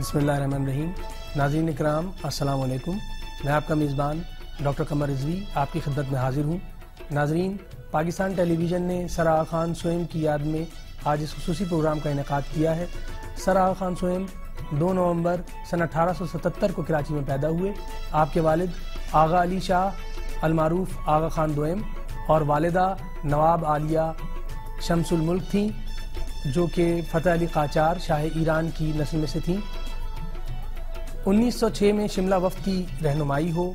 بسم اللہ الرحمن الرحیم. ناظرین اکرام السلام علیکم. میں آپ کا میزبان ڈاکٹر قمر رضوی آپ کی خدمت میں حاضر ہوں. ناظرین، پاکستان ٹیلی ویژن نے سر آغا خان سوئم کی یاد میں آج اس خصوصی پروگرام کا انعقاد کیا ہے. سر آغا خان سوئم 2 نومبر سن 1877 کو کراچی میں پیدا ہوئے. آپ کے والد آغا علی شاہ المعروف آغا خان دوئم اور والدہ نواب عالیہ شمس الملک تھیں، جو کہ فتح علی قاجار شاہ ایران کی نسل میں سے تھیں. 1906 میں شملہ وفد کی رہنمائی ہو،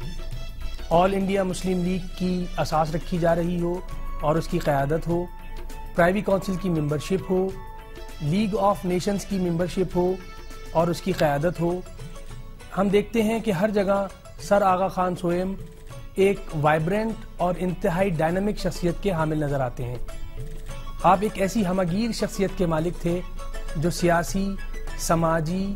آل انڈیا مسلم لیگ کی اساس رکھی جا رہی ہو اور اس کی قیادت ہو، پرائیوی کونسل کی membership who, league of nations کی ممبرشپ ہو اور اس کی قیادت ہو، ہم دیکھتے ہیں کہ ہر جگہ سر آغا خان سوئم ایک وائبرنٹ اور انتہائی ڈائنامک شخصیت کے حامل نظر آتے ہیں. آپ ایک ایسی ہمگیر شخصیت کے مالک تھے جو سیاسی، سماجی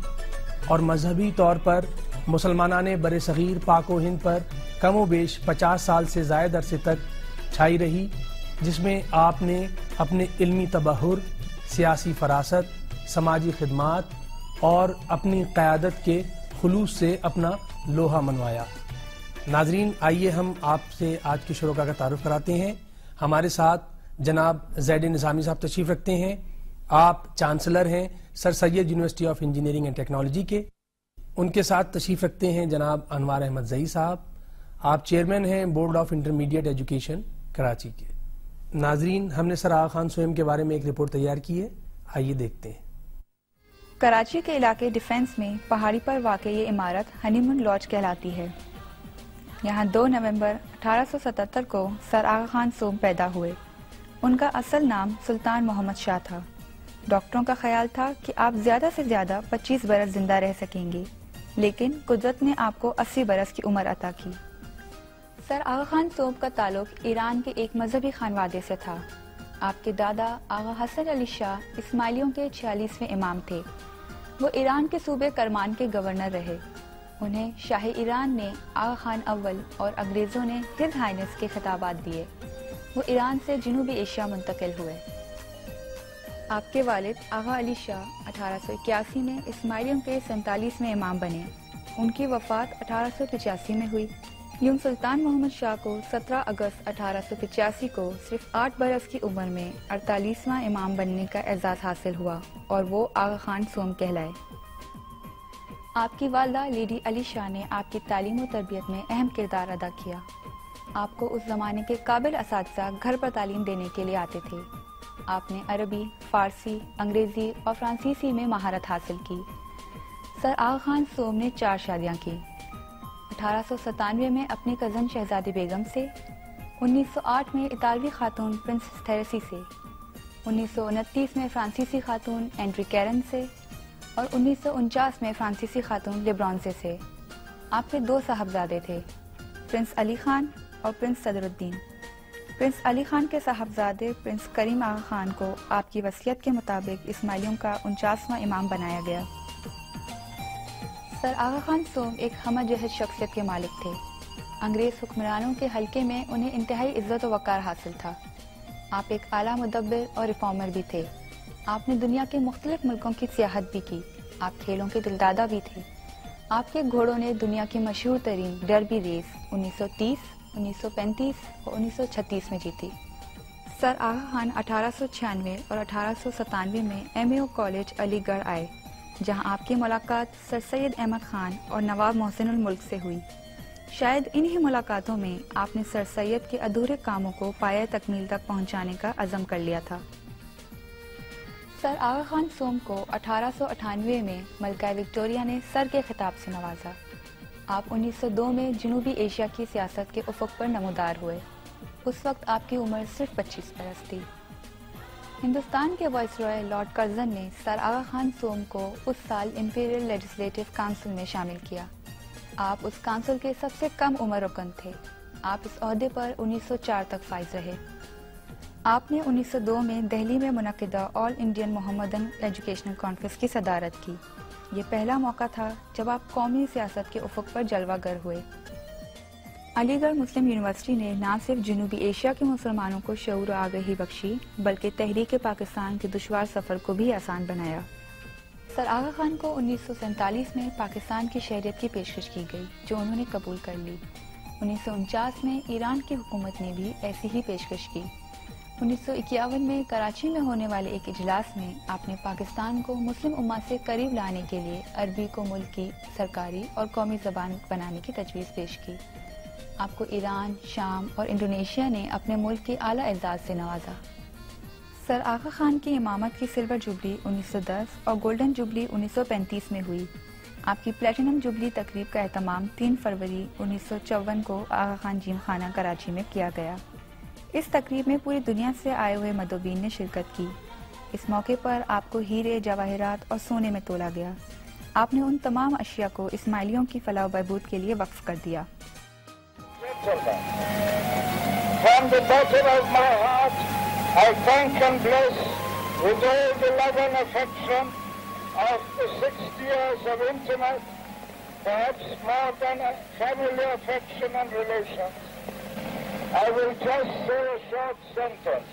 اور مذہبی طور پر مسلمانان بر صغیر پاک و ہند پر کم و بیش 50 سال سے زائد عرصے تک چھائی رہی، جس میں آپ نے اپنے علمی تبحر، سیاسی فراست، سماجی خدمات اور اپنی قیادت کے خلوص سے اپنا لوہا منوایا. ناظرین، آئیے ہم آپ سے آج کی شروع کا تعارف کراتے ہیں. ہمارے ساتھ جناب زید نظامی صاحب تشریف رکھتے ہیں. آپ چانسلر ہیں sir Syed university of engineering and technology کے. ان کے ساتھ تشریف رکھتے ہیں جناب انوار احمد زئی صاحب. آپ چیئرمین ہیں board of intermediate education Karachi کے. ناظرین، ہم نے سر آغا خان سوئم کے بارے میں ایک رپورٹ تیار کی ہے، آئیے دیکھتے ہیں. کراچی کے علاقے ڈیفنس میں پہاڑی پر واقع یہ عمارت ہنی مون لاج کہلاتی ہے. یہاں 2 نومبر 1877 کو سر آغا خان سوئم پیدا ہوئے. ان کا اصل نام سلطان محمد شاہ تھا. ڈاکٹروں کا خیال تھا کہ آپ زیادہ سے زیادہ 25 برس زندہ رہ سکیں گے، لیکن قدرت نے آپ کو 80 برس کی عمر عطا کی. سر آغا خان سوئم کا تعلق ایران کے ایک مذہبی خانوادے سے تھا. آپ کے دادا آغا حسن علی شاہ اسماعیلیوں کے 46ویں امام تھے. وہ ایران کے صوبے کرمان کے گورنر رہے. انہیں شاہ ایران نے آغا خان اول اور انگریزوں نے ہز ہائنس کے خطابات دیے. وہ ایران سے جنوبی ایشیا منتقل ہوئے. آپ کے والد آغا علی شاہ 1881 میں اسماعیلیوں کے 47ویں امام بنے. ان کی وفات 1885 میں ہوئی. یوں سلطان محمد شاہ کو 17 اگست 1885 کو صرف 8 برس کی عمر میں 48واں امام بننے کا اعزاز حاصل ہوا اور وہ آغا خان سوئم کہلائے. آپ کی والدہ لیڈی علی شاہ نے آپ کی تعلیم و تربیت میں اہم کردار ادا کیا. آپ کو اس زمانے کے قابل اساتذہ گھر پر تعلیم دینے کے لیے آتے تھے. آپ نے عربی، فارسی، انگریزی اور فرانسیسی میں مہارت حاصل کی. سر آغا خان سوئم نے 4 شادیاں کی. 1897 میں اپنی کزن شہزادی بیگم سے، 1908 میں اطالوی خاتون پرنسس تھیریسی سے، 1929 میں فرانسیسی خاتون اینڈری کیرن سے اور 1949 میں فرانسیسی خاتون لیبرانزے سے. آپ کے 2 صاحبزادے تھے، پرنس علی خان اور پرنس صدر الدین. پرنس علی خان کے صاحبزادے پرنس کریم آغا خان کو آپ کی وصیت کے مطابق اسماعیلیوں کا 49واں امام بنایا گیا. سر آغا خان سوئم ایک ہمہ جہت شخصیت کے مالک تھے. انگریز حکمرانوں کے حلقے میں انہیں انتہائی عزت و وقار حاصل تھا. آپ ایک اعلیٰ مدبر اور ریفارمر بھی تھے. آپ نے دنیا کے مختلف ملکوں کی سیاحت بھی کی. آپ کھیلوں کے دلدادہ بھی تھے. آپ کے گھوڑوں نے دنیا کی مشہور ترین ڈربی ریس 1930، 1935 اور 1936 میں جیتی. سر آغا خان 1896 اور 1897 میں MAO کالج علی گڑھ آئے، جہاں آپ کی ملاقات سر سید احمد خان اور نواب محسن الملک سے ہوئی. شاید انہی ملاقاتوں میں آپ نے سر سید کے ادھورے کاموں کو پایہ تکمیل تک پہنچانے کا عزم کر لیا تھا. سر آغا خان سوئم کو 1898 میں ملکہ وکٹوریہ نے سر کے خطاب سے نوازا. آپ 1902 میں جنوبی ایشیا کی سیاست کے افق پر نمودار ہوئے. اس وقت آپ کی عمر صرف 25 برس تھی. ہندوستان کے وائس رائے لارڈ کرزن نے سر آغا خان سوئم کو اس سال امپیریل لیجسلیٹو کونسل میں شامل کیا. آپ اس کونسل کے سب سے کم عمر رکن تھے. آپ اس عہدے پر 1904 تک فائز رہے. آپ نے 1902 میں دہلی میں منعقدہ آل انڈین محمدن ایجوکیشنل کانفرنس کی صدارت کی. یہ پہلا موقع تھا جب آپ قومی سیاست کے افق پر جلوہ گر ہوئے. علی گڑھ مسلم یونیورسٹی نے نہ صرف جنوبی ایشیا کے مسلمانوں کو شعور و آگہی بخشی، بلکہ تحریک پاکستان کے دشوار سفر کو بھی آسان بنایا. سر آغا خان کو 1947 میں پاکستان کی شہریت کی پیشکش کی گئی جو انہوں نے قبول کر لی۔ 1949 میں ایران کی حکومت نے بھی ایسی ہی پیشکش کی۔ 1951 میں کراچی میں ہونے والے ایک اجلاس میں آپ نے پاکستان کو مسلم امت سے قریب لانے کے لیے عربی کو ملک کی سرکاری اور قومی زبان بنانے کی تجویز پیش کی۔ آپ کو ایران، شام اور انڈونیشیا نے اپنے ملک کے اعلیٰ اعزاز سے نوازا۔ سر آغا خان کی امامت کی سلور جوبلی 1910 اور گولڈن جوبلی 1935 میں ہوئی۔ آپ کی پلیٹینم جوبلی تقریب کا اہتمام 3 فروری 1954 کو آغا خان جیم خانہ کراچی میں کیا گیا۔ اس تقریب میں پوری دنیا سے آئے ہوئے مدعوین نے شرکت کی۔ اس موقع پر آپ کو ہیرے، جواہرات اور سونے میں تولا گیا۔ آپ نے ان تمام اشیاء کو اسماعیلیوں کی فلاح و بہبود کے لیے وقف کر دیا۔ From the bottom of my heart, I thank and bless with all the love and affection of the 60 years of intimate, perhaps more than a family affection and relations. I will just say a short sentence.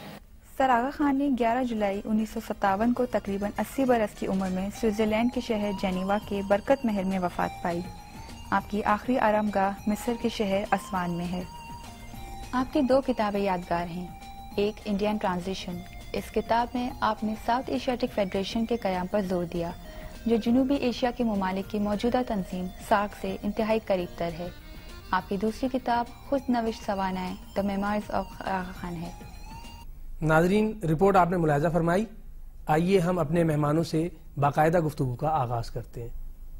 سر آغا خان نے 11 جولائی 1957 کو تقریباً 80 برس کی عمر میں Switzerland کے شہر Geneva کے برکت محل میں وفات پائی۔ آپ کی آخری آرام گاہ مصر کے شہر اسوان میں ہے۔ آپ کی 2 کتابیں یادگار ہیں۔ ایک انڈین ٹرانزیشن، اس کتاب میں آپ نے ساؤتھ ایشیاٹک فیڈریشن کے قیام پر زور دیا جو جنوبی ایشیا کے ممالک کی موجودہ تنظیم سارک سے انتہائی قریب تر ہے۔ آپ کی دوسری کتاب خود نوشت سوانح دی میموائرز آف آغا خان ہے۔ ناظرین، رپورٹ آپ نے ملاحظہ فرمائی۔ آئیے ہم اپنے مہمانوں سے باقاعدہ گفتگو کا آغاز کرتے ہیں۔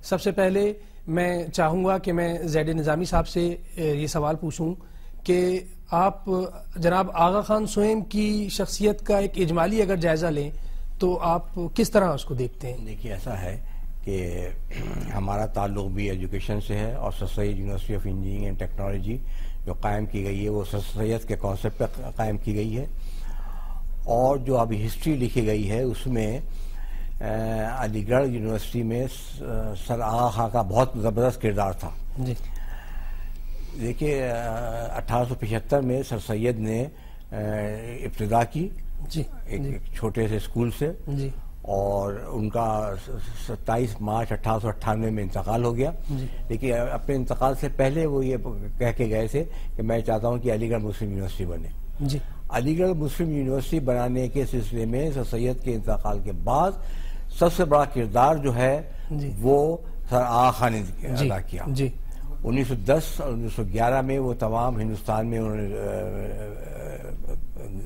سب سے پہلے میں چاہوں گا کہ میں زید نظامی صاحب سے یہ سوال پوچھوں کہ آپ جناب آغا خان سوئم کی شخصیت کا ایک اجمالی اگر جائزہ لیں تو آپ کس طرح اس کو دیکھتے ہیں؟ دیکھیے، ایسا ہے کہ ہمارا تعلق بھی ایجوکیشن سے ہے اور sir Syed university of engineering and technology جو قائم کی گئی ہے وہ سر سید کے کانسیپٹ پہ قائم کی گئی ہے، اور جو ابھی ہسٹری لکھی گئی ہے اس میں علی گڑھ یونیورسٹی میں سر آغا خان کا بہت زبردست کردار تھا۔ جی دیکھیے، 1875 میں سر سید نے ابتدا کی جی ایک چھوٹے سے اسکول سے، جی اور ان کا 27 مارچ 1898 میں انتقال ہو گیا۔ لیکن اپنے انتقال سے پہلے وہ یہ کہہ کے گئے تھے کہ میں چاہتا ہوں کہ علی گڑھ مسلم یونیورسٹی بنے۔ جی علی گڑھ مسلم یونیورسٹی بنانے کے سلسلے میں سر سید کے انتقال کے بعد سب سے بڑا کردار جو ہے وہ سر آغا خان نے ادا کیا۔ جی 1910 اور 1911 میں وہ تمام ہندوستان میں انہوں نے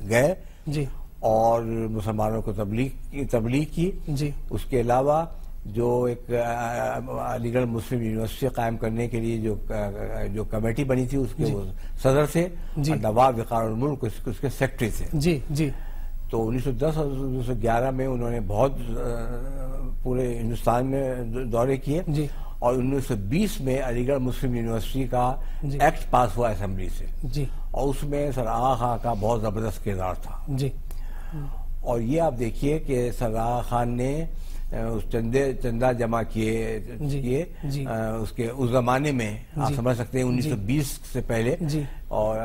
گئے جی اور مسلمانوں کو تبلیغ کی۔ جی اس کے علاوہ جو ایک علی گڑھ مسلم یونیورسٹی قائم کرنے کے لیے جو کمیٹی بنی تھی اس کے وہ صدر تھے، اور نواب وقار الملک اس کے سیکرٹری تھے۔ جی جی تو 1910 اور 1911 میں انہوں نے بہت پورے ہندوستان میں دورے کیے، جی اور 1920 میں علی گڑھ مسلم یونیورسٹی کا ایکٹ پاس ہوا اسمبلی سے، جی اور اس میں سر آغا خان کا بہت زبردست کردار تھا۔ جی اور یہ آپ دیکھیے کہ سر آغا خان نے اس چندہ جمع کیے اس کے اس زمانے میں، آپ سمجھ سکتے ہیں 1920 سے پہلے، اور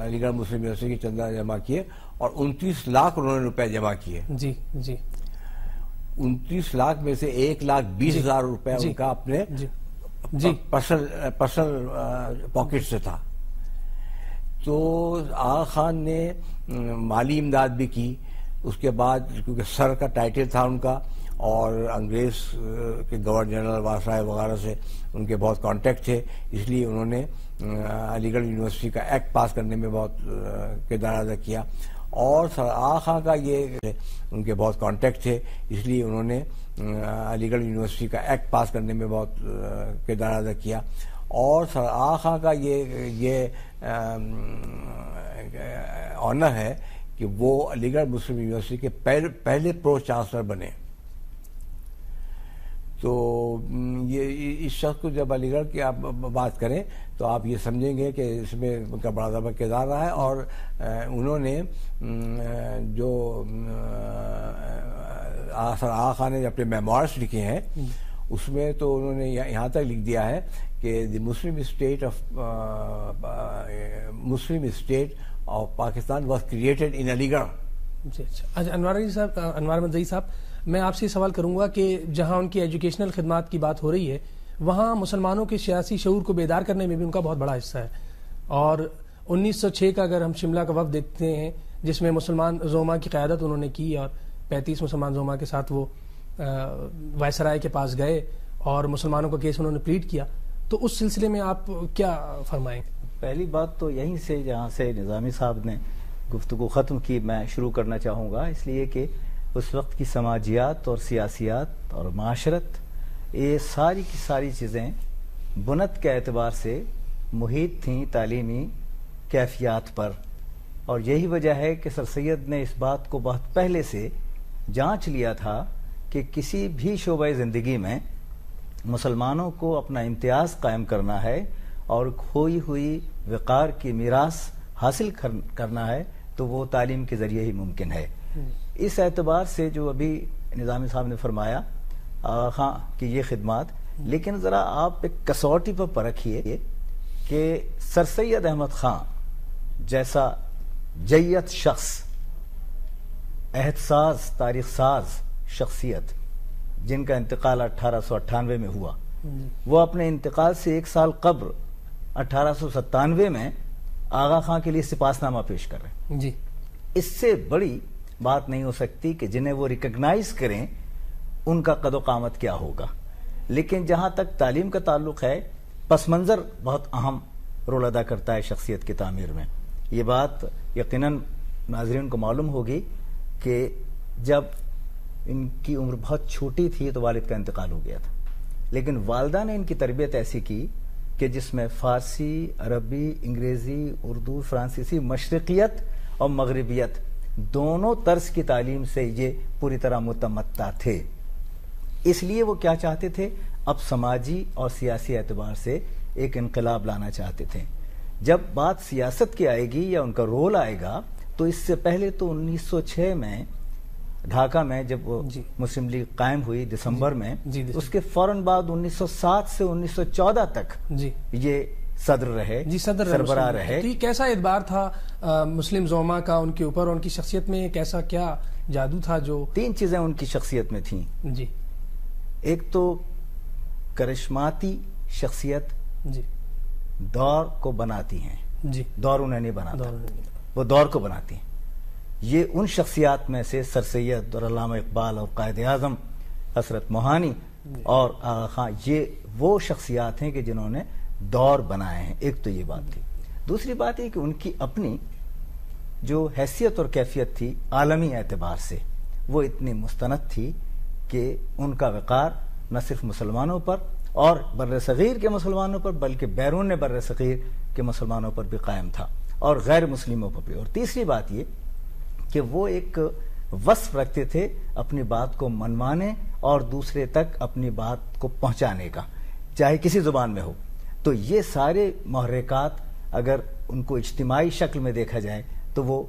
علی گڑھ مسلم یونیورسٹی کی چندہ جمع کیے اور 29 لاکھ انہوں نے روپے جمع کیے۔ جی جی 29 لاکھ میں سے 1,20,000 روپے ان کا اپنے پرسنل پاکٹ سے تھا۔ تو آغا خان نے مالی امداد بھی کی۔ اس کے بعد کیونکہ سر کا ٹائٹل تھا ان کا، اور انگریز کے گورنر جنرل واسرائے وغیرہ سے ان کے بہت کانٹیکٹ تھے، اس لیے انہوں نے علی گڑھ یونیورسٹی کا ایکٹ پاس کرنے میں بہت کردار ادا کیا۔ اور سر آغا خان کا یہ ان کے بہت کانٹیکٹ تھے، اس لیے انہوں نے علی گڑھ یونیورسٹی کا ایکٹ پاس کرنے میں بہت کردار ادا کیا۔ اور سر آغا خان کا یہ آنر ہے کہ وہ علی گڑھ مسلم یونیورسٹی کے پہلے پرو چانسلر بنے۔ تو یہ اس شخص کو جب علی گڑھ کی آپ بات کریں تو آپ یہ سمجھیں گے کہ اس میں ان کا بڑا زبردست کردار رہا ہے، اور انہوں نے جو سر آغا خان نے اپنے میموارز لکھے ہیں اس میں تو انہوں نے یہاں تک لکھ دیا ہے کہ the Muslim state of Pakistan was created in علی گڑھ۔ جی اچھا انوار مدعی صاحب، میں آپ سے یہ سوال کروں گا کہ جہاں ان کی ایجوکیشنل خدمات کی بات ہو رہی ہے وہاں مسلمانوں کے سیاسی شعور کو بیدار کرنے میں بھی ان کا بہت بڑا حصہ ہے. اور 1906 کا اگر ہم شملہ کا وفد دیکھتے ہیں جس میں مسلمان زوما کی قیادت انہوں نے کی اور 35 مسلمان زوما کے ساتھ وہ وائسرائے کے پاس گئے اور مسلمانوں کا کیس انہوں نے پلیڈ کیا, تو اس سلسلے میں آپ کیا فرمائیں؟ پہلی بات تو یہیں سے جہاں سے نظامی صاحب نے گفتگو ختم کی میں شروع کرنا چاہوں گا, اس لیے کہ اس وقت کی سماجیات اور سیاسیات اور معاشرت یہ ساری کی ساری چیزیں بنت کے اعتبار سے محیط تھیں تعلیمی کیفیات پر, اور یہی وجہ ہے کہ سر سید نے اس بات کو بہت پہلے سے جانچ لیا تھا کہ کسی بھی شعبۂ زندگی میں مسلمانوں کو اپنا امتیاز قائم کرنا ہے اور کھوئی ہوئی وقار کی میراث حاصل کرنا ہے تو وہ تعلیم کے ذریعے ہی ممکن ہے. اس اعتبار سے جو ابھی نظامی صاحب نے فرمایا آغا خان کی یہ خدمات, لیکن ذرا آپ ایک کسوٹی پر پرکھیے کہ سر سید احمد خان جیسا جیت شخص, عہد ساز, تاریخ ساز شخصیت جن کا انتقال 1898 میں ہوا, وہ اپنے انتقال سے ایک سال قبل 1897 میں آغا خان کے لیے سپاس نامہ پیش کر رہے ہیں. جی, اس سے بڑی بات نہیں ہو سکتی کہ جنہیں وہ ریکگنائز کریں ان کا قد و قامت کیا ہوگا. لیکن جہاں تک تعلیم کا تعلق ہے, پس منظر بہت اہم رول ادا کرتا ہے شخصیت کی تعمیر میں. یہ بات یقیناً ناظرین کو معلوم ہوگی کہ جب ان کی عمر بہت چھوٹی تھی تو والد کا انتقال ہو گیا تھا, لیکن والدہ نے ان کی تربیت ایسی کی کہ جس میں فارسی, عربی, انگریزی, اردو, فرانسیسی, مشرقیت اور مغربیت دونوں طرز کی تعلیم سے یہ پوری طرح متمتع تھے. اس لیے وہ کیا چاہتے تھے, اب سماجی اور سیاسی اعتبار سے ایک انقلاب لانا چاہتے تھے. جب بات سیاست کی آئے گی یا ان کا رول آئے گا تو اس سے پہلے تو 1906 میں ڈھاکہ میں جب وہ مسلم لیگ قائم ہوئی دسمبر میں, اس کے فوراً بعد 1907 سے 1914 تک یہ صدر رہے, سربراہ رہے. تو یہ کیسا اعتبار تھا مسلم زوما کا ان کے اوپر, اور ان کی شخصیت میں کیسا کیا جادو تھا؟ جو 3 چیزیں ان کی شخصیت میں تھیں. جی, ایک تو کرشماتی شخصیت, جی, دور کو بناتی ہیں. جی, دور انہیں نہیں بناتا, وہ دور کو بناتی ہیں. یہ ان شخصیات میں سے سر سید اور علامہ اقبال اور قائد اعظم حضرت موہانی اور آغا خان, یہ وہ شخصیات ہیں کہ جنہوں نے دور بنائے ہیں. ایک تو یہ بات تھی. دوسری بات یہ کہ ان کی اپنی جو حیثیت اور کیفیت تھی عالمی اعتبار سے وہ اتنی مستند تھی کہ ان کا وقار نہ صرف مسلمانوں پر اور بر صغیر کے مسلمانوں پر بلکہ بیرون بر صغیر کے مسلمانوں پر بھی قائم تھا اور غیر مسلموں پر بھی. اور تیسری بات یہ کہ وہ ایک وصف رکھتے تھے اپنی بات کو منوانے اور دوسرے تک اپنی بات کو پہنچانے کا, چاہے کسی زبان میں ہو. تو یہ سارے محرکات اگر ان کو اجتماعی شکل میں دیکھا جائے تو وہ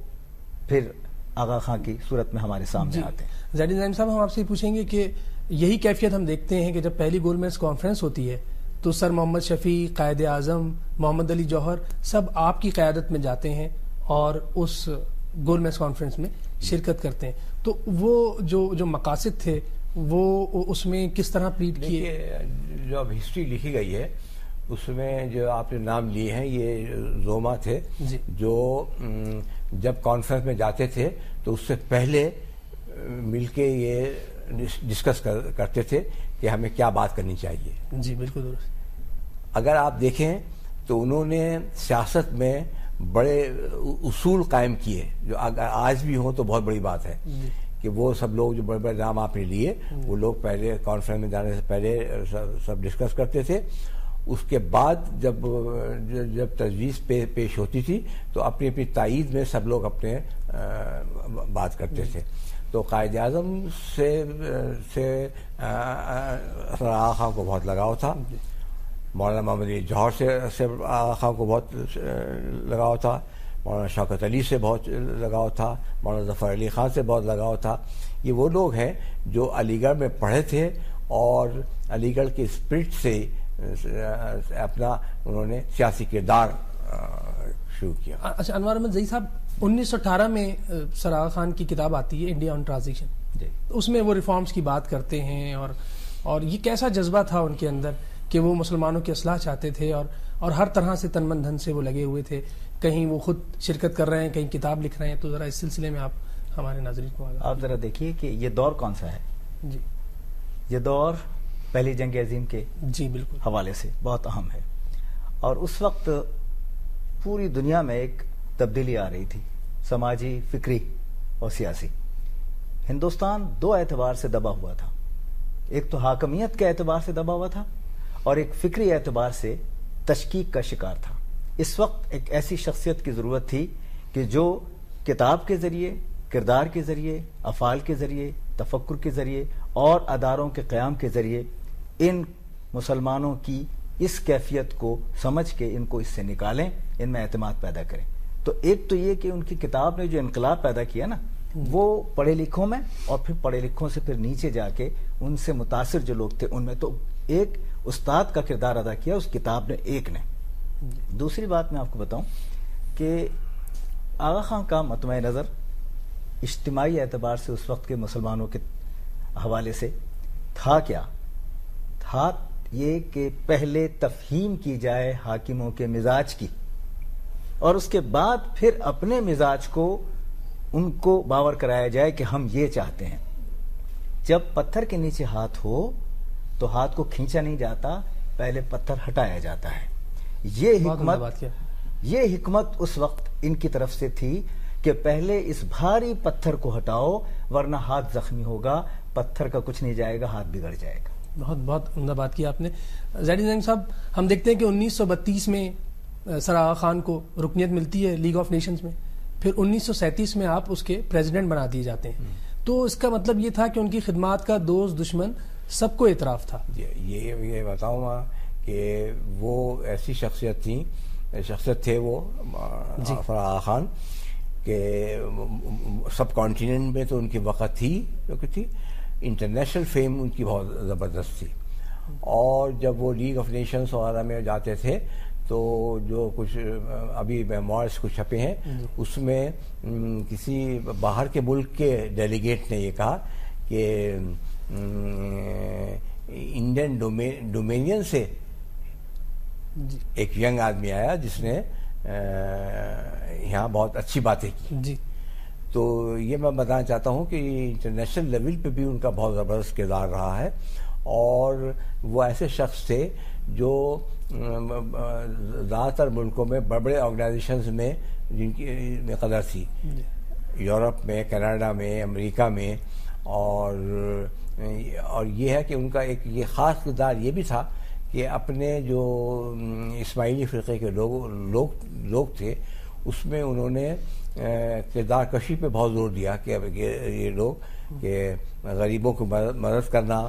پھر آغا خان کی صورت میں ہمارے سامنے آتے ہیں. زیدی نظیم صاحب, ہم آپ سے پوچھیں گے کہ یہی کیفیت ہم دیکھتے ہیں کہ جب پہلی گول میز کانفرنس ہوتی ہے تو سر محمد شفیع, قائد اعظم, محمد علی جوہر سب آپ کی قیادت میں جاتے ہیں اور اس گول میز کانفرنس میں شرکت کرتے ہیں. تو وہ جو مقاصد تھے وہ اس میں کس طرح پلیٹ کیے؟ جو اب ہسٹری لکھی گئی ہے اس میں جو آپ نے نام لیے ہیں یہ زوما تھے جو جب کانفرنس میں جاتے تھے تو اس سے پہلے مل کے یہ ڈسکس کرتے تھے کہ ہمیں کیا بات کرنی چاہیے. جی بالکل درست. اگر آپ دیکھیں تو انہوں نے سیاست میں بڑے اصول قائم کیے جو اگر آج بھی ہوں تو بہت بڑی بات ہے کہ وہ سب لوگ جو بڑے بڑے نام آپ نے لیے وہ لوگ پہلے کانفرنس میں جانے سے پہلے سب ڈسکس کرتے تھے. اس کے بعد جب تجویز پیش ہوتی تھی تو اپنی اپنی تائید میں سب لوگ اپنے بات کرتے تھے. تو قائد اعظم سے آغا خان کو بہت لگاؤ تھا, مولانا محمد علی جوہر سے آغا خان کو بہت لگاؤ تھا, مولانا شوکت علی سے بہت لگاؤ تھا, مولانا ظفر علی خان سے بہت لگاؤ تھا. یہ وہ لوگ ہیں جو علی گڑھ میں پڑھے تھے اور علی گڑھ کے اسپرٹ سے اپنا انہوں نے سیاسی کردار شروع کیا. اچھا انوار احمد زئی صاحب, 1918 میں سر آغا خان کی کتاب آتی ہے انڈیا آن ٹرانزیشن, اس میں وہ ریفارمز کی بات کرتے ہیں اور یہ کیسا جذبہ تھا ان کے اندر کہ وہ مسلمانوں کی اصلاح چاہتے تھے اور ہر طرح سے تن من دھن سے وہ لگے ہوئے تھے. کہیں وہ خود شرکت کر رہے ہیں, کہیں کتاب لکھ رہے ہیں. تو ذرا اس سلسلے میں آپ ہمارے ناظرین کو آپ ذرا دیکھیے کہ یہ دور کون سا ہے. جی, یہ دور پہلی جنگ عظیم کے جی بالکل حوالے سے بہت اہم ہے, اور اس وقت پوری دنیا میں ایک تبدیلی آ رہی تھی, سماجی, فکری اور سیاسی. ہندوستان دو اعتبار سے دبا ہوا تھا. ایک تو حاکمیت کے اعتبار سے دبا ہوا تھا, اور ایک فکری اعتبار سے تشکیک کا شکار تھا. اس وقت ایک ایسی شخصیت کی ضرورت تھی کہ جو کتاب کے ذریعے, کردار کے ذریعے, افعال کے ذریعے, تفکر کے ذریعے اور اداروں کے قیام کے ذریعے ان مسلمانوں کی اس کیفیت کو سمجھ کے ان کو اس سے نکالیں, ان میں اعتماد پیدا کریں. تو ایک تو یہ کہ ان کی کتاب نے جو انقلاب پیدا کیا نا, وہ پڑھے لکھوں میں, اور پھر پڑھے لکھوں سے پھر نیچے جا کے ان سے متاثر جو لوگ تھے ان میں, تو ایک استاد کا کردار ادا کیا اس کتاب نے, ایک نے. دوسری بات میں آپ کو بتاؤں کہ آغا خان کا مطمع نظر اجتماعی اعتبار سے اس وقت کے مسلمانوں کے حوالے سے تھا کیا تھا, یہ کہ پہلے تفہیم کی جائے حاکموں کے مزاج کی, اور اس کے بعد پھر اپنے مزاج کو ان کو باور کرایا جائے کہ ہم یہ چاہتے ہیں. جب پتھر کے نیچے ہاتھ ہو تو ہاتھ کو کھینچا نہیں جاتا, پہلے پتھر ہٹایا جاتا ہے. یہ حکمت اس وقت ان کی طرف سے تھی کہ پہلے اس بھاری پتھر کو ہٹاؤ, ورنہ ہاتھ زخمی ہوگا, پتھر کا کچھ نہیں جائے گا, ہاتھ بگڑ جائے گا. بہت عمدہ بات کی آپ نے. زیڈ زنگ صاحب, ہم دیکھتے ہیں کہ 1932 میں سر آغا خان کو رکنیت ملتی ہے لیگ آف نیشنز میں, پھر 1937 میں آپ اس کے پریزیڈنٹ بنا دیے جاتے ہیں. تو اس کا مطلب یہ تھا کہ ان کی خدمات کا دوست دشمن سب کو اعتراف تھا. یہ بتاؤں گا کہ وہ ایسی شخصیت تھے وہ سر آغا خان کہ سب کانٹیننٹ میں تو ان کی وقت تھی, انٹرنیشنل فیم ان کی بہت زبردست تھی. اور جب وہ لیگ آف نیشنز وغیرہ میں جاتے تھے تو جو کچھ ابھی میموارز کچھ چھپے ہیں اس میں کسی باہر کے ملک کے ڈیلیگیٹ نے یہ کہا کہ انڈین ڈومینین سے ایک ینگ آدمی آیا جس نے یہاں بہت اچھی باتیں کی. تو یہ میں بتانا چاہتا ہوں کہ انٹرنیشنل لیول پہ بھی ان کا بہت زبردست کردار رہا ہے, اور وہ ایسے شخص تھے جو زیادہ تر ملکوں میں بڑے بڑے آرگنائزیشنز میں جن کی قدر تھی, یورپ میں, کینیڈا میں, امریکہ میں. اور یہ ہے کہ ان کا ایک یہ خاص کردار یہ بھی تھا کہ اپنے جو اسماعیلی فرقے کے لوگ تھے اس میں انہوں نے کردار کشی پہ بہت زور دیا کہ یہ لوگ کہ غریبوں کو مدد کرنا,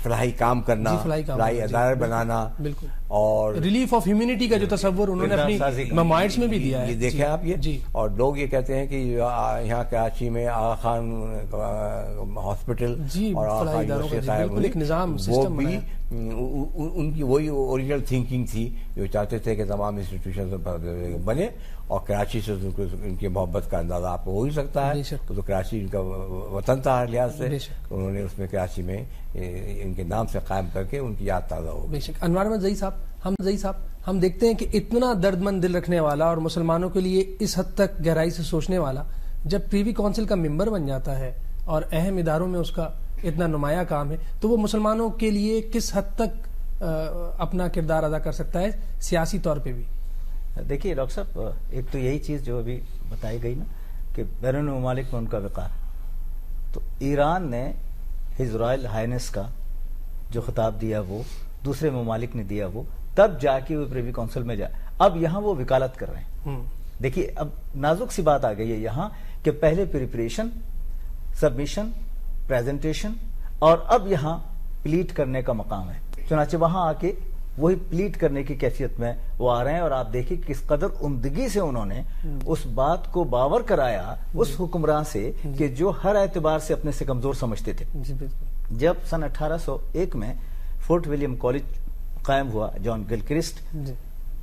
فلاحی کام کرنا, فلاحی ادارے بنانا, اور ریلیف آف ہیومینٹی کا جو تصور انہوں نے اپنی ممائرس میں بھی دیا ہے. یہ دیکھیں آپ یہ, اور لوگ یہ کہتے ہیں کہ یہاں کراچی میں آغا خان ہاسپٹل اور آغا خان یونیورسٹی قائم ہوئی, وہ بھی ان کی وہی اوریجنل تھنکنگ تھی, جو چاہتے تھے کہ تمام انسٹیٹیوشن بنے, اور کراچی سے ان کی محبت کا اندازہ آپ کو ہو ہی سکتا ہے. تو کراچی ان کا وطن تھا ہر لحاظ سے, انہوں نے اس میں کراچی میں ان کے نام سے قائم کر کے ان کی یاد تازہ ہو. بے شک. انوار احمد زئی صاحب, ہم دیکھتے ہیں کہ اتنا درد مند دل رکھنے والا اور مسلمانوں کے لیے اس حد تک گہرائی سے سوچنے والا جب پریوی کونسل کا ممبر بن جاتا ہے اور اہم اداروں میں اس کا اتنا نمایاں کام ہے, تو وہ مسلمانوں کے لیے کس حد تک اپنا کردار ادا کر سکتا ہے سیاسی طور پہ بھی؟ دیکھیے ڈاکٹر صاحب, ایک تو یہی چیز جو ابھی بتائی گئی نا کہ بیرون ممالک میں ان کا وقار, تو ایران نے ہز رائل ہائنس کا جو خطاب دیا وہ دوسرے ممالک نے دیا, وہ تب جا کے وہ پریوی کونسل میں جا, اب یہاں وہ وکالت کر رہے ہیں. دیکھیے اب نازک سی بات آ گئی ہے یہاں کہ پہلے پریپریشن, سبمیشن, پریزنٹیشن, اور اب یہاں پلیٹ کرنے کا مقام ہے. چنانچہ وہاں آ کے وہی پلیٹ کرنے کی کیفیت میں وہ آ رہے ہیں, اور آپ دیکھیں کس قدر عمدگی سے انہوں نے اس بات کو باور کرایا اس حکمران سے کہ جو ہر اعتبار سے اپنے سے کمزور سمجھتے تھے. جب سن 1801 میں فورٹ ولیم کالج قائم ہوا جان گلکرسٹ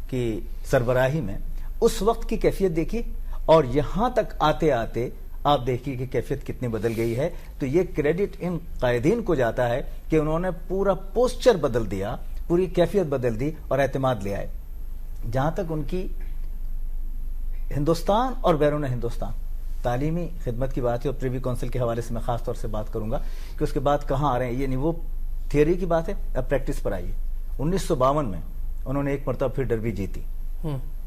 کی سربراہی میں, اس وقت کی کیفیت دیکھیے, اور یہاں تک آتے آتے آپ دیکھیے کہ کیفیت کتنی بدل گئی ہے. تو یہ کریڈٹ ان قائدین کو جاتا ہے کہ انہوں نے پورا پوسچر بدل دیا, پوری کیفیت بدل دی اور اعتماد لے آئے. جہاں تک ان کی ہندوستان اور بیرون ہندوستان تعلیمی خدمت کی بات ہے, اور پریوی کونسل کے حوالے سے میں خاص طور سے بات کروں گا کہ اس کے بعد کہاں آ رہے ہیں. یہ نہیں وہ تھیوری کی بات ہے, اب پریکٹس پر آئیے. 1952 میں انہوں نے ایک مرتبہ پھر ڈربی جیتی.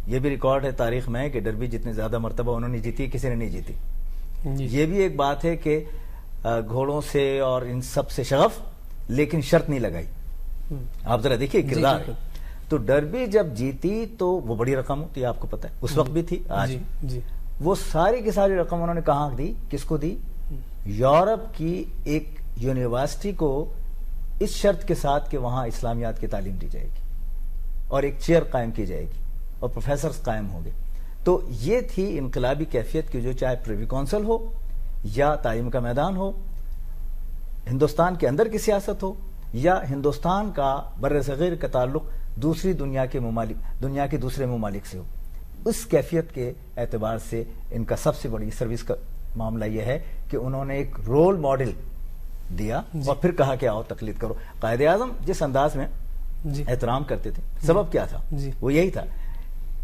یہ بھی ریکارڈ ہے تاریخ میں کہ ڈربی جتنے زیادہ مرتبہ انہوں نے جیتی, کسی نے نہیں جیتی. یہ بھی ایک بات ہے کہ گھوڑوں سے اور ان سب سے شغف, لیکن شرط نہیں لگائی. آپ ذرا دیکھیے کردار. تو ڈربی جب جیتی تو وہ بڑی رقم ہوتی, آپ کو پتا ہے اس وقت بھی تھی, آج وہ ساری کی ساری رقم انہوں نے کہاں دی, کس کو دی؟ یورپ کی ایک یونیورسٹی کو, اس شرط کے ساتھ کہ وہاں اسلامیات کی تعلیم دی جائے گی اور ایک چیئر قائم کی جائے گی اور پروفیسرز قائم ہوں گے. تو یہ تھی انقلابی کیفیت کی, جو چاہے پریوی کونسل ہو یا تعلیم کا میدان ہو, ہندوستان کے اندر کی سیاست ہو یا ہندوستان کا بر صغیر کا تعلق دوسری دنیا کے ممالک, دنیا کے دوسرے ممالک سے ہو. اس کیفیت کے اعتبار سے ان کا سب سے بڑی سروس کا معاملہ یہ ہے کہ انہوں نے ایک رول ماڈل دیا اور پھر کہا کہ آؤ تقلید کرو. قائد اعظم جس انداز میں احترام کرتے تھے, سبب کیا تھا؟ وہ یہی تھا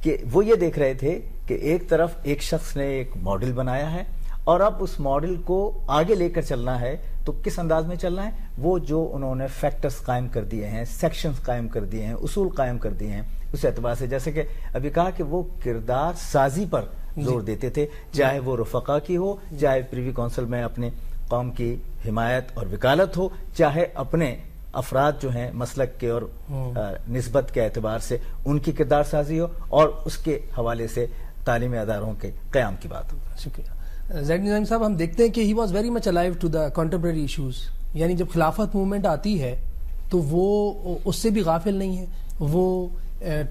کہ وہ یہ دیکھ رہے تھے کہ ایک طرف ایک شخص نے ایک ماڈل بنایا ہے اور اب اس ماڈل کو آگے لے کر چلنا ہے. تو کس انداز میں چلنا ہے؟ وہ جو انہوں نے فیکٹرز قائم کر دیے ہیں, سیکشنز قائم کر دیے ہیں, اصول قائم کر دیے ہیں, اس اعتبار سے جیسے کہ ابھی کہا کہ وہ کردار سازی پر زور دیتے تھے, چاہے وہ رفقا کی ہو, چاہے پریوی کونسل میں اپنے قوم کی حمایت اور وکالت ہو, چاہے اپنے افراد جو ہیں مسلک کے اور نسبت کے اعتبار سے ان کی کردار سازی ہو, اور اس کے حوالے سے تعلیمی اداروں کے قیام کی بات ہو. شکریہ. زید نظامی صاحب, ہم دیکھتے ہیں کہ he was very much alive to the contemporary issues. یعنی جب خلافت موومنٹ آتی ہے تو وہ اس سے بھی غافل نہیں ہے. وہ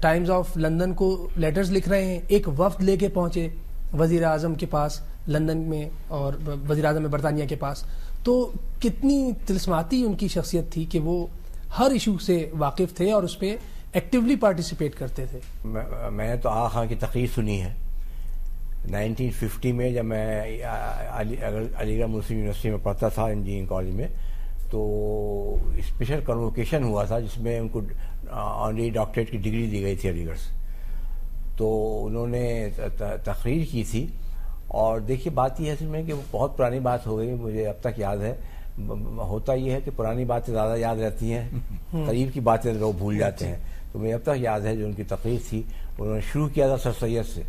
ٹائمز آف لندن کو لیٹرز لکھ رہے ہیں, ایک وفد لے کے پہنچے وزیر اعظم کے پاس لندن میں اور وزیر اعظم برطانیہ کے پاس. تو کتنی طلسماتی ان کی شخصیت تھی کہ وہ ہر ایشو سے واقف تھے اور اس پہ ایکٹیولی پارٹیسپیٹ کرتے تھے. میں نے تو آغا خان کی تقریر سنی ہے 1950 میں, جب میں علی گڑھ مسلم یونیورسٹی میں پڑھتا تھا انجینئرنگ کالج میں. تو اسپیشل کنووکیشن ہوا تھا جس میں ان کو آنری ڈاکٹریٹ کی ڈگری دی گئی تھی علی گڑھ سے. تو انہوں نے تقریر کی تھی, اور دیکھیے بات یہ ہے میں کہ وہ بہت پرانی بات ہو گئی, مجھے اب تک یاد ہے. ہوتا یہ ہے کہ پرانی باتیں زیادہ یاد رہتی ہیں, قریب کی باتیں لوگ بھول جاتے ہیں. تو مجھے اب تک یاد ہے جو ان کی تقریر تھی, انہوں نے شروع کیا تھا سر سید سے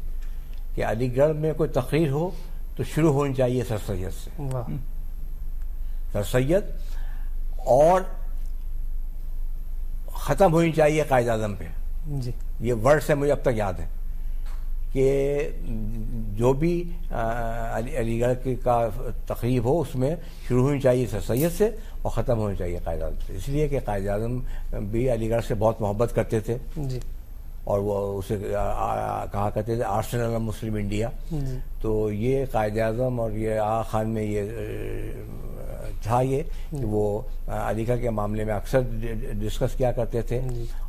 کہ علی گڑھ میں کوئی تقریر ہو تو شروع ہونی چاہیے سر سید سے. سر سید, اور ختم ہونی چاہیے قائد اعظم پہ. یہ ورڈ سے مجھے اب تک یاد ہے کہ جو بھی علی گڑھ کا تقریب ہو اس میں شروع ہونی چاہیے سر سید سے اور ختم ہونی چاہیے قائد اعظم سے. اس لیے کہ قائد اعظم بھی علی گڑھ سے بہت محبت کرتے تھے اور وہ اسے کہا کرتے تھے آرسنل آف مسلم انڈیا. تو یہ قائد اعظم اور یہ آغا خان میں یہ تھا یہ کہ وہ علی گڑھ کے معاملے میں اکثر ڈسکس کیا کرتے تھے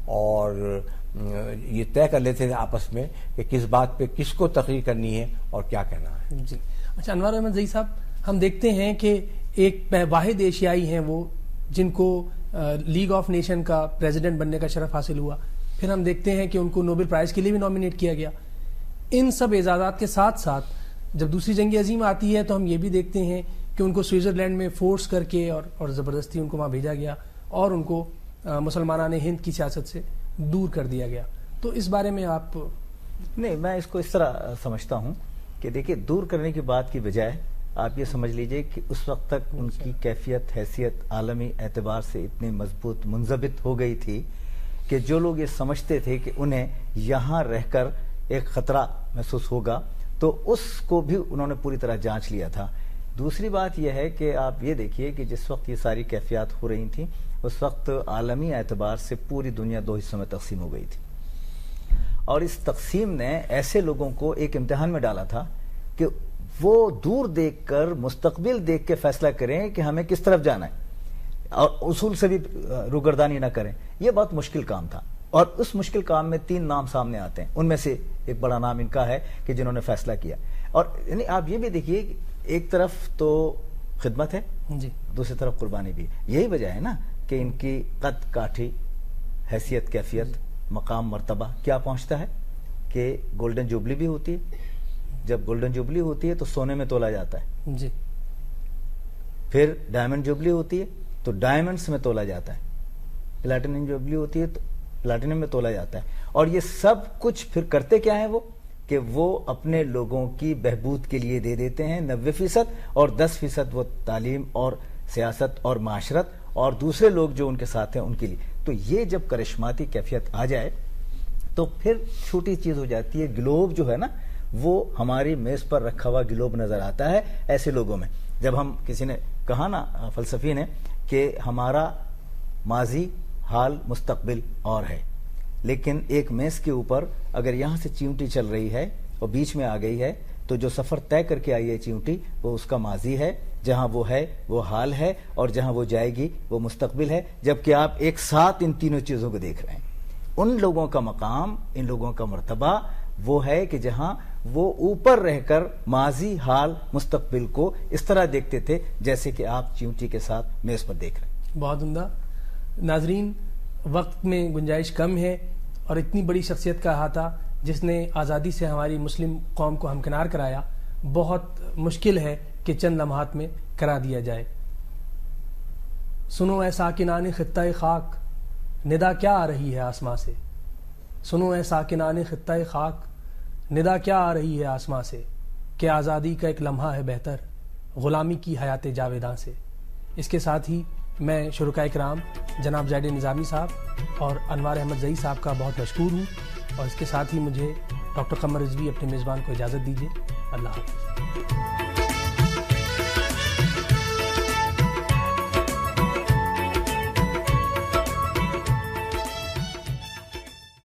اور یہ طے کر لیتے تھے آپس میں کہ کس بات پہ کس کو تقریر کرنی ہے اور کیا کہنا ہے. جی اچھا, انوار احمد زئی صاحب, ہم دیکھتے ہیں کہ ایک واحد ایشیائی ہیں وہ جن کو لیگ آف نیشن کا پریزیڈنٹ بننے کا شرف حاصل ہوا. پھر ہم دیکھتے ہیں کہ ان کو نوبل پرائز کے لیے بھی نامینیٹ کیا گیا. ان سب اعزازات کے ساتھ ساتھ جب دوسری جنگ عظیم آتی ہے تو ہم یہ بھی دیکھتے ہیں کہ ان کو سوئٹزرلینڈ میں فورس کر کے اور زبردستی ان کو وہاں بھیجا گیا اور ان کو مسلمانان ہند کی سیاست سے دور کر دیا گیا. تو اس بارے میں آپ؟ نہیں, میں اس کو اس طرح سمجھتا ہوں کہ دیکھیے دور کرنے کی بات کی بجائے آپ یہ سمجھ لیجئے کہ اس وقت تک ان کی کیفیت حیثیت عالمی اعتبار سے اتنی مضبوط منضبط ہو گئی تھی کہ جو لوگ یہ سمجھتے تھے کہ انہیں یہاں رہ کر ایک خطرہ محسوس ہوگا تو اس کو بھی انہوں نے پوری طرح جانچ لیا تھا. دوسری بات یہ ہے کہ آپ یہ دیکھیے کہ جس وقت یہ ساری کیفیات ہو رہی تھیں اس وقت عالمی اعتبار سے پوری دنیا دو حصوں میں تقسیم ہو گئی تھی, اور اس تقسیم نے ایسے لوگوں کو ایک امتحان میں ڈالا تھا کہ وہ دور دیکھ کر مستقبل دیکھ کے فیصلہ کریں کہ ہمیں کس طرف جانا ہے اور اصول سے بھی روگردانی نہ کریں. یہ بہت مشکل کام تھا, اور اس مشکل کام میں 3 نام سامنے آتے ہیں. ان میں سے ایک بڑا نام ان کا ہے کہ جنہوں نے فیصلہ کیا. اور یعنی آپ یہ بھی دیکھیے ایک طرف تو خدمت ہے، جی دوسری طرف قربانی بھی ہے. یہی وجہ ہے نا کہ ان کی قد کاٹھی، حیثیت، کیفیت، مقام، مرتبہ کیا پہنچتا ہے کہ گولڈن جوبلی بھی ہوتی ہے. جب گولڈن جوبلی ہوتی ہے تو سونے میں تولا جاتا ہے، جی پھر ڈائمنڈ جوبلی ہوتی ہے تو ڈائمنڈز میں تولا جاتا ہے، پلاٹینم جوبلی ہوتی ہے تو پلاٹینم میں تولا جاتا ہے. اور یہ سب کچھ پھر کرتے کیا ہیں وہ کہ وہ اپنے لوگوں کی بہبود کے لیے دے دیتے ہیں 90%، اور 10% وہ تعلیم اور سیاست اور معاشرت اور دوسرے لوگ جو ان کے ساتھ ہیں ان کے لیے. تو یہ جب کرشماتی کیفیت آ جائے تو پھر چھوٹی چیز ہو جاتی ہے. گلوب جو ہے نا وہ ہماری میز پر رکھا ہوا گلوب نظر آتا ہے ایسے لوگوں میں. جب ہم کسی نے کہا نا فلسفی نے کہ ہمارا ماضی، حال، مستقبل اور ہے، لیکن ایک میز کے اوپر اگر یہاں سے چیونٹی چل رہی ہے اور بیچ میں آ گئی ہے تو جو سفر طے کر کے آئی ہے چیونٹی وہ اس کا ماضی ہے، جہاں وہ ہے وہ حال ہے، اور جہاں وہ جائے گی وہ مستقبل ہے. جبکہ آپ ایک ساتھ ان تینوں چیزوں کو دیکھ رہے ہیں. ان لوگوں کا مقام، ان لوگوں کا مرتبہ وہ ہے کہ جہاں وہ اوپر رہ کر ماضی، حال، مستقبل کو اس طرح دیکھتے تھے جیسے کہ آپ چیونٹی کے ساتھ میز پر دیکھ رہے ہیں. بہت عمدہ. ناظرین، وقت میں گنجائش کم ہے اور اتنی بڑی شخصیت کا احاطہ جس نے آزادی سے ہماری مسلم قوم کو ہمکنار کرایا بہت مشکل ہے کہ چند لمحات میں کرا دیا جائے. سنو اے ساکنان خطہ خاک، ندا کیا آ رہی ہے آسماں سے. سنو اے ساکنان خطہ خاک، ندا کیا آ رہی ہے آسماں سے، کہ آزادی کا ایک لمحہ ہے بہتر غلامی کی حیات جاویداں سے. اس کے ساتھ ہی میں شرکاء کرام جناب زید نظامی صاحب اور انوار احمد زئی صاحب کا بہت مشکور ہوں، اور اس کے ساتھ ہی مجھے ڈاکٹر قمر رضوی اپنے میزبان کو اجازت دیجیے. اللہ حافظ.